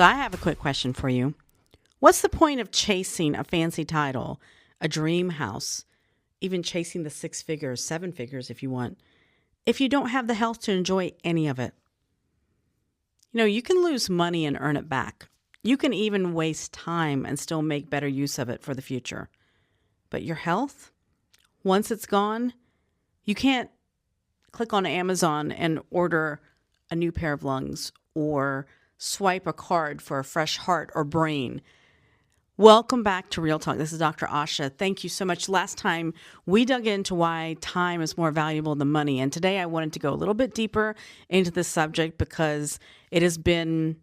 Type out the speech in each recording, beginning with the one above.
So I have a quick question for you. What's the point of chasing a fancy title, a dream house, even chasing the six figures, seven figures if you want, if you don't have the health to enjoy any of it? You can lose money and earn it back. You can even waste time and still make better use of it for the future. But your health, once it's gone, you can't click on Amazon and order a new pair of lungs or swipe a card for a fresh heart or brain. Welcome back to Real Talk. This is Dr. Asha. Thank you so much. Last time we dug into why time is more valuable than money. And today I wanted to go a little bit deeper into this subject because it has been,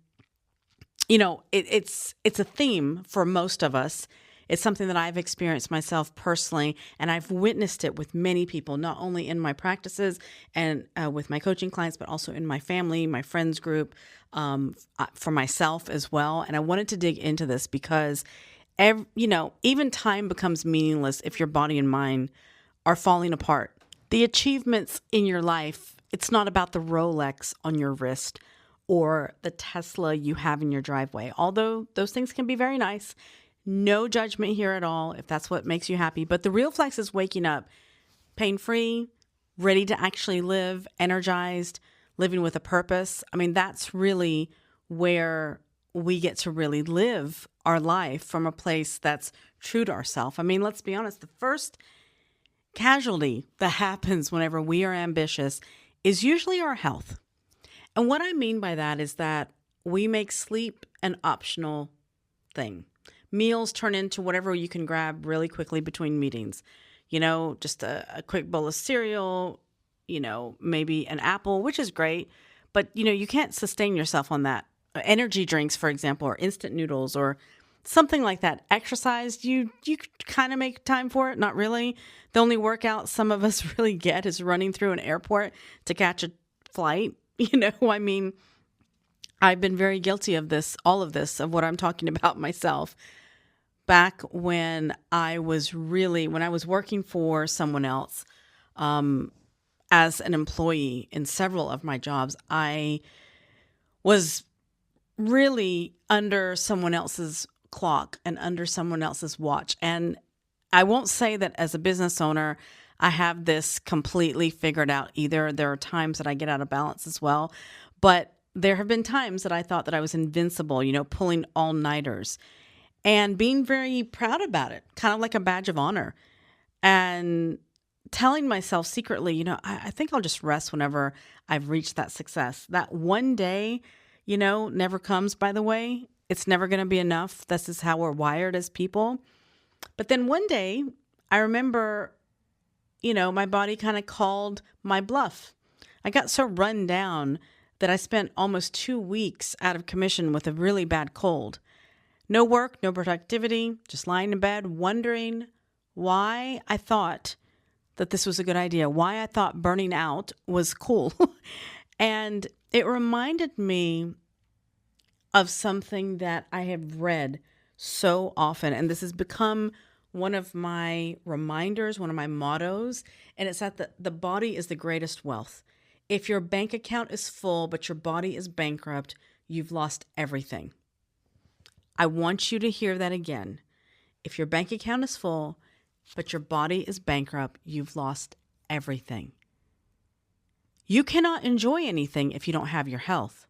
it's a theme for most of us. It's something that I've experienced myself personally, and I've witnessed it with many people, not only in my practices and with my coaching clients, but also in my family, my friends group, for myself as well. And I wanted to dig into this because, even time becomes meaningless if your body and mind are falling apart. The achievements in your life, it's not about the Rolex on your wrist or the Tesla you have in your driveway, although those things can be very nice. No judgment here at all if that's what makes you happy. But the real flex is waking up pain-free, ready to actually live, energized, living with a purpose. I mean, that's really where we get to really live our life from a place that's true to ourselves. I mean, let's be honest. The first casualty that happens whenever we are ambitious is usually our health. And what I mean by that is that we make sleep an optional thing. Meals turn into whatever you can grab really quickly between meetings. Just a quick bowl of cereal, maybe an apple, which is great. But, you can't sustain yourself on that. Energy drinks, for example, or instant noodles or something like that. Exercise, you kind of make time for it. Not really. The only workout some of us really get is running through an airport to catch a flight. I mean, I've been very guilty of this, all of this, of what I'm talking about myself. Back when I was working for someone else, as an employee in several of my jobs, I was really under someone else's clock and under someone else's watch. And I won't say that as a business owner, I have this completely figured out either. There are times that I get out of balance as well, but there have been times that I thought that I was invincible, pulling all-nighters and being very proud about it, kind of like a badge of honor, and telling myself secretly, I think I'll just rest whenever I've reached that success. That one day, never comes, by the way. It's never going to be enough. This is how we're wired as people. But then one day, I remember, my body kind of called my bluff. I got so run down that I spent almost 2 weeks out of commission with a really bad cold. No work, no productivity, just lying in bed, wondering why I thought that this was a good idea, why I thought burning out was cool. And it reminded me of something that I have read so often, and this has become one of my reminders, one of my mottos, and it's that the body is the greatest wealth. If your bank account is full, but your body is bankrupt, you've lost everything. I want you to hear that again. If your bank account is full, but your body is bankrupt, you've lost everything. You cannot enjoy anything if you don't have your health.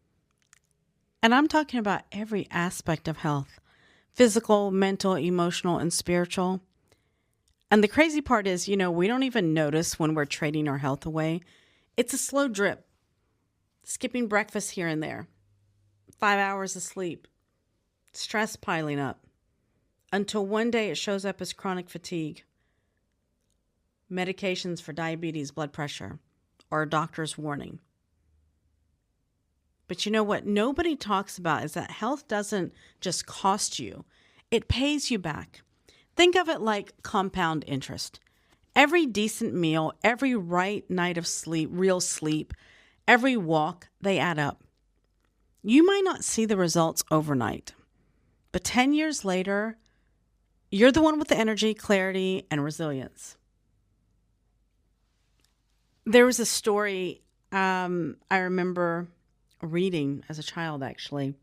And I'm talking about every aspect of health: physical, mental, emotional, and spiritual. And the crazy part is, we don't even notice when we're trading our health away. It's a slow drip. Skipping breakfast here and there. 5 hours of sleep. Stress piling up. Until one day it shows up as chronic fatigue. Medications for diabetes, blood pressure, or a doctor's warning. But what nobody talks about is that health doesn't just cost you. It pays you back. Think of it like compound interest. Every decent meal, every right night of sleep, real sleep, every walk, they add up. You might not see the results overnight, but 10 years later, you're the one with the energy, clarity, and resilience. There was a story I remember reading as a child, actually,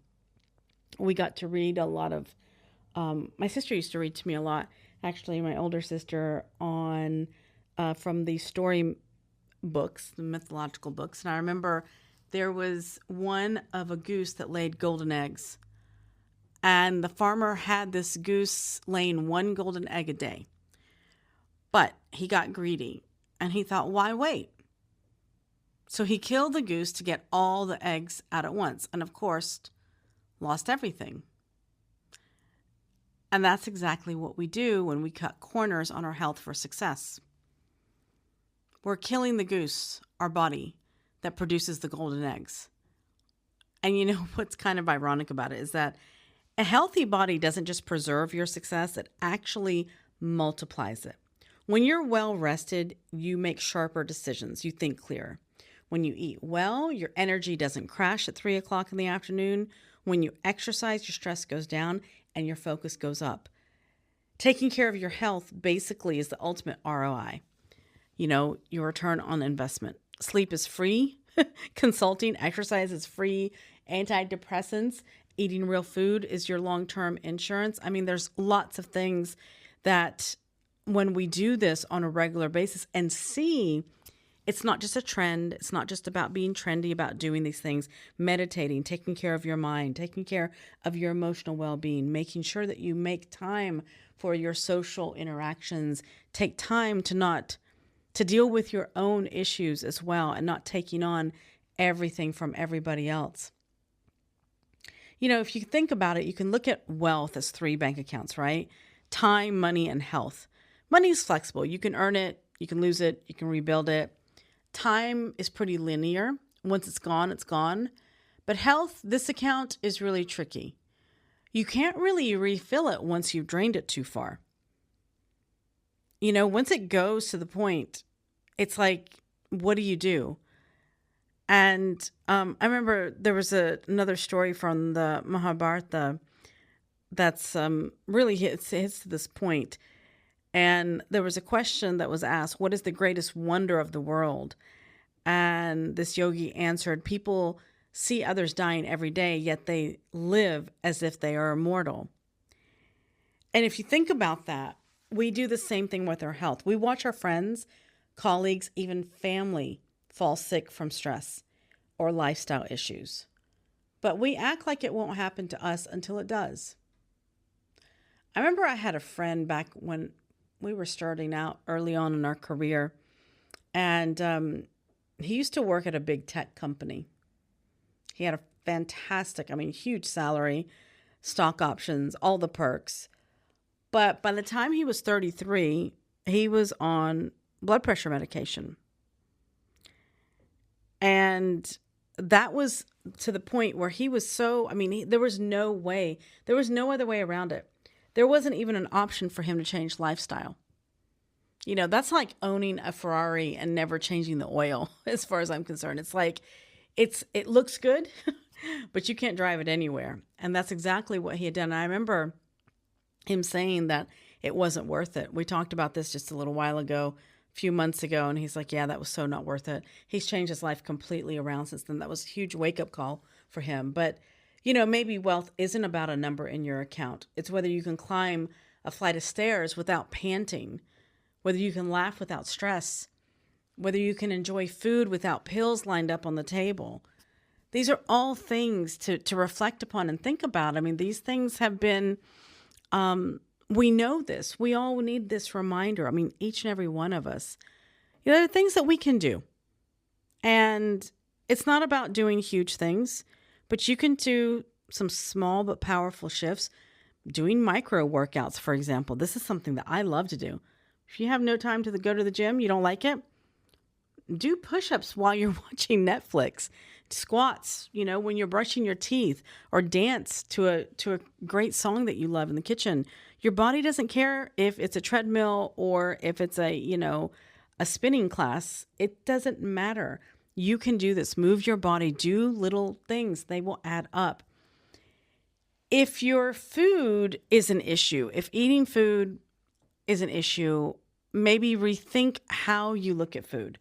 We got to read a lot of, my sister used to read to me a lot, actually, my older sister, on from the story books, the mythological books. And I remember there was one of a goose that laid golden eggs. And the farmer had this goose laying one golden egg a day. But he got greedy and he thought, why wait? So he killed the goose to get all the eggs out at once. And of course, lost everything. And that's exactly what we do when we cut corners on our health for success. We're killing the goose, our body, that produces the golden eggs. And you know what's kind of ironic about it is that a healthy body doesn't just preserve your success, it actually multiplies it. When you're well rested, you make sharper decisions, you think clearer. When you eat well, your energy doesn't crash at 3 o'clock in the afternoon. When you exercise, your stress goes down and your focus goes up. Taking care of your health basically is the ultimate ROI. You know, your return on investment. Sleep is free. Consulting, exercise is free. Antidepressants, eating real food is your long-term insurance. I mean, there's lots of things that when we do this on a regular basis and see, it's not just a trend. It's not just about being trendy, about doing these things, meditating, taking care of your mind, taking care of your emotional well-being, making sure that you make time for your social interactions, take time to deal with your own issues as well and not taking on everything from everybody else. You know, if you think about it, you can look at wealth as 3 bank accounts, right? Time, money, and health. Money is flexible. You can earn it, you can lose it, you can rebuild it. Time is pretty linear. Once it's gone, it's gone. But health, this account is really tricky. You can't really refill it once you've drained it too far. You know, once it goes to the point, it's like, what do you do? And I remember there was another story from the Mahabharata that's really hits to this point. And there was a question that was asked, what is the greatest wonder of the world? And this yogi answered, people see others dying every day, yet they live as if they are immortal. And if you think about that, we do the same thing with our health. We watch our friends, colleagues, even family fall sick from stress or lifestyle issues. But we act like it won't happen to us until it does. I remember I had a friend back when we were starting out early on in our career, and he used to work at a big tech company. He had a fantastic, huge salary, stock options, all the perks. But by the time he was 33, he was on blood pressure medication. And that was to the point where he was so, there was no other way around it. There wasn't even an option for him to change lifestyle. You know, that's like owning a Ferrari and never changing the oil, as far as I'm concerned. It's like, it looks good, but you can't drive it anywhere. And that's exactly what he had done. And I remember him saying that it wasn't worth it. We talked about this just a little while ago, a few months ago, and he's like, yeah, that was so not worth it. He's changed his life completely around since then. That was a huge wake-up call for him. But, you know, maybe wealth isn't about a number in your account. It's whether you can climb a flight of stairs without panting, whether you can laugh without stress, whether you can enjoy food without pills lined up on the table. These are all things to reflect upon and think about. These things have been, we know this. We all need this reminder. Each and every one of us. You know, there are things that we can do. And it's not about doing huge things, but you can do some small but powerful shifts. Doing micro workouts, for example. This is something that I love to do. If you have no time to go to the gym, you don't like it, do push-ups while you're watching Netflix, squats, you know, when you're brushing your teeth, or dance to a great song that you love in the kitchen. Your body doesn't care if it's a treadmill or if it's a spinning class. It doesn't matter. You can do this. Move your body, do little things. They will add up. If your food is an issue, if eating food is an issue, maybe rethink how you look at food.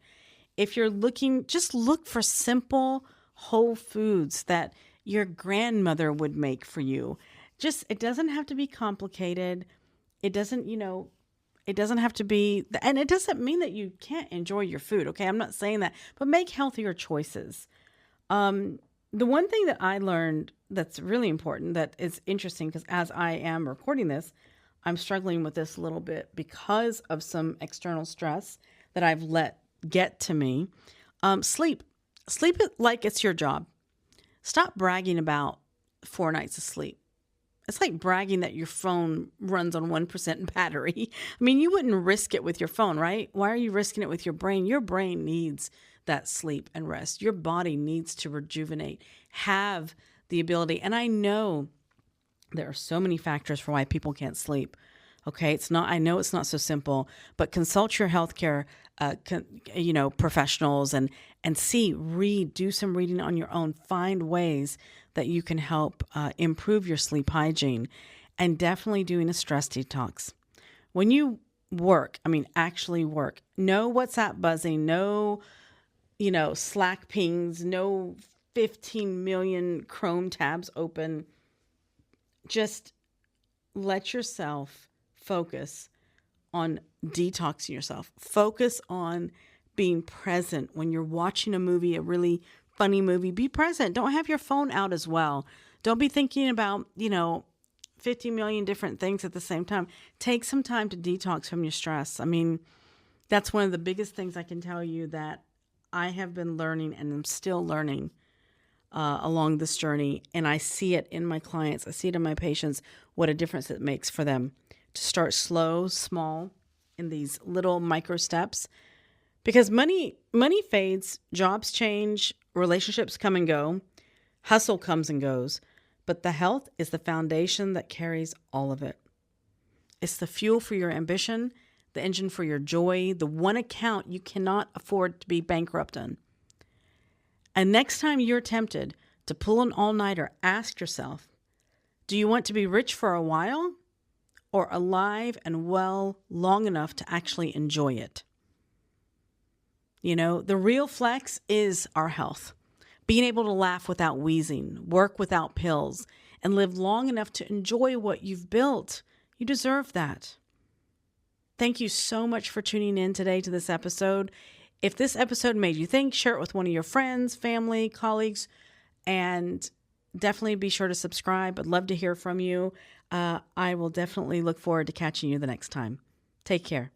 If you're looking, just look for simple whole foods that your grandmother would make for you. Just, it doesn't have to be complicated. It doesn't, it doesn't have to be, and it doesn't mean that you can't enjoy your food. Okay. I'm not saying that, but make healthier choices. The one thing that I learned that's really important, that is interesting, because as I am recording this, I'm struggling with this a little bit because of some external stress that I've let get to me. Sleep. Sleep it like it's your job. Stop bragging about 4 nights of sleep. It's like bragging that your phone runs on 1% battery. I mean, you wouldn't risk it with your phone, right? Why are you risking it with your brain? Your brain needs that sleep and rest. Your body needs to rejuvenate, have the ability. And I know there are so many factors for why people can't sleep. Okay, I know it's not so simple, but consult your healthcare, professionals and do some reading on your own. Find ways that you can help improve your sleep hygiene, and definitely doing a stress detox. When you work, actually work, no WhatsApp buzzing, no, Slack pings, no 15 million Chrome tabs open. Just let yourself focus on detoxing yourself. Focus on being present when you're watching a movie, a really funny movie. Be present. Don't have your phone out as well. Don't be thinking about, 50 million different things at the same time. Take some time to detox from your stress. That's one of the biggest things I can tell you that I have been learning and am still learning along this journey. And I see it in my clients. I see it in my patients, what a difference it makes for them to start slow, small, in these little micro steps. Because money fades, jobs change, relationships come and go, hustle comes and goes, but the health is the foundation that carries all of it. It's the fuel for your ambition, the engine for your joy, the one account you cannot afford to be bankrupt in. And next time you're tempted to pull an all-nighter, ask yourself, do you want to be rich for a while, or alive and well long enough to actually enjoy it? The real flex is our health. Being able to laugh without wheezing, work without pills, and live long enough to enjoy what you've built. You deserve that. Thank you so much for tuning in today to this episode. If this episode made you think, share it with one of your friends, family, colleagues, and definitely be sure to subscribe. I'd love to hear from you. I will definitely look forward to catching you the next time. Take care.